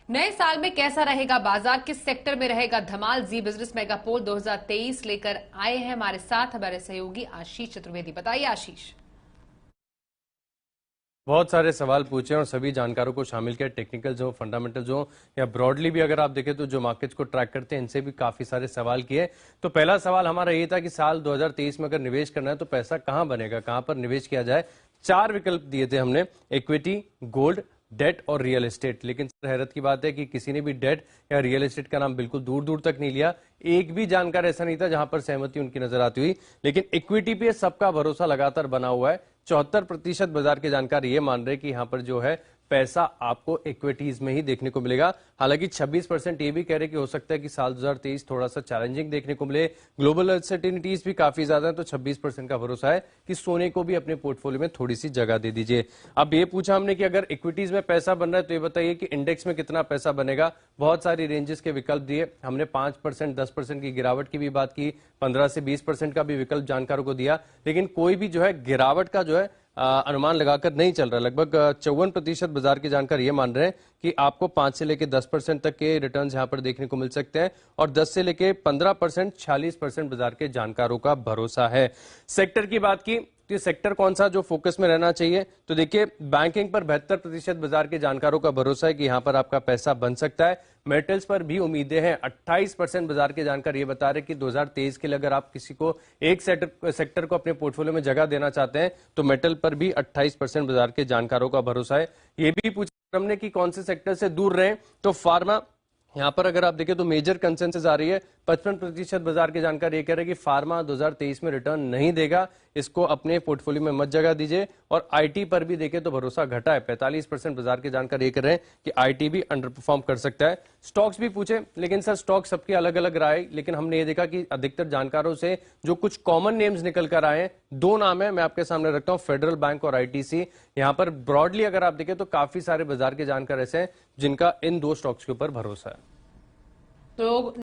नए साल में कैसा रहेगा बाजार, किस सेक्टर में रहेगा धमाल? जी बिजनेस मेगा पोल 2023 लेकर आए हैं हमारे साथ हमारे सहयोगी आशीष चतुर्वेदी। बताइए आशीष। बहुत सारे सवाल पूछे और सभी जानकारों को शामिल किया, टेक्निकल जो, फंडामेंटल जो, या ब्रॉडली भी अगर आप देखें तो जो मार्केट्स को ट्रैक करते हैं इनसे भी काफी सारे सवाल किए। तो पहला सवाल हमारा ये था कि साल 2023 में अगर निवेश करना है तो पैसा कहां बनेगा, कहां पर निवेश किया जाए। 4 विकल्प दिए थे हमने, इक्विटी, गोल्ड, डेट और रियल एस्टेट। लेकिन हैरत की बात है कि किसी ने भी डेट या रियल एस्टेट का नाम बिल्कुल दूर दूर तक नहीं लिया। एक भी जानकार ऐसा नहीं था जहां पर सहमति उनकी नजर आती हुई। लेकिन इक्विटी पे सबका भरोसा लगातार बना हुआ है। 74% बाजार के जानकार ये मान रहे कि यहां पर जो है पैसा आपको इक्विटीज में ही देखने को मिलेगा। हालांकि 26% ये भी कह रहे कि हो सकता है कि साल 2023 थोड़ा सा चैलेंजिंग देखने को मिले। ग्लोबल अनसर्टेनिटीज भी काफी ज्यादा है, तो 26% का भरोसा है कि सोने को भी अपने पोर्टफोलियो में थोड़ी सी जगह दे दीजिए। अब ये पूछा हमने कि अगर इक्विटीज में पैसा बन रहा है तो ये बताइए कि इंडेक्स में कितना पैसा बनेगा। बहुत सारी रेंजेस के विकल्प दिए हमने, 5%, 10% की गिरावट की भी बात की, 15 से 20% का भी विकल्प जानकारों को दिया। लेकिन कोई भी जो है गिरावट का जो है अनुमान लगाकर नहीं चल रहा। लगभग 54% बाजार के जानकार ये मान रहे हैं कि आपको 5 से लेकर 10% तक के रिटर्न्स यहां पर देखने को मिल सकते हैं, और 10 से लेकर 15%, 46% बाजार के जानकारों का भरोसा है। सेक्टर की बात की तो ये सेक्टर कौन सा जो फोकस में रहना चाहिए, तो देखिए बैंकिंग पर 72% बाजार के जानकारों का भरोसा है कि यहां पर आपका पैसा बन सकता है। मेटल्स पर भी उम्मीदें हैं। 28% बाजार के जानकार ये बता रहे कि 2023 के लिए अगर आप किसी को एक सेक्टर को अपने पोर्टफोलियो में जगह देना चाहते हैं तो मेटल पर भी 28% बाजार के जानकारों का भरोसा है। ये भी पूछा हमने कि कौन से सेक्टर से दूर रहे, तो फार्मा, यहां पर अगर आप देखें तो मेजर कंसेंसस आ रही है। 55% बाजार के जानकार ये कह रहे हैं कि फार्मा 2023 में रिटर्न नहीं देगा, इसको अपने पोर्टफोलियो में मत जगह दीजिए। और आईटी पर भी देखें तो भरोसा घटा है। 45% बाजार के जानकार ये कह रहे हैं कि आईटी भी अंडर परफॉर्म कर सकता है। स्टॉक्स भी पूछे, लेकिन सर स्टॉक सबके अलग अलग राय, लेकिन हमने ये देखा कि अधिकतर जानकारों से जो कुछ कॉमन नेम्स निकल कर आए हैं, 2 नाम है मैं आपके सामने रखता हूं, फेडरल बैंक और आईटीसी। यहां पर ब्रॉडली अगर आप देखें तो काफी सारे बाजार के जानकार ऐसे हैं जिनका इन 2 स्टॉक्स के ऊपर भरोसा है। तो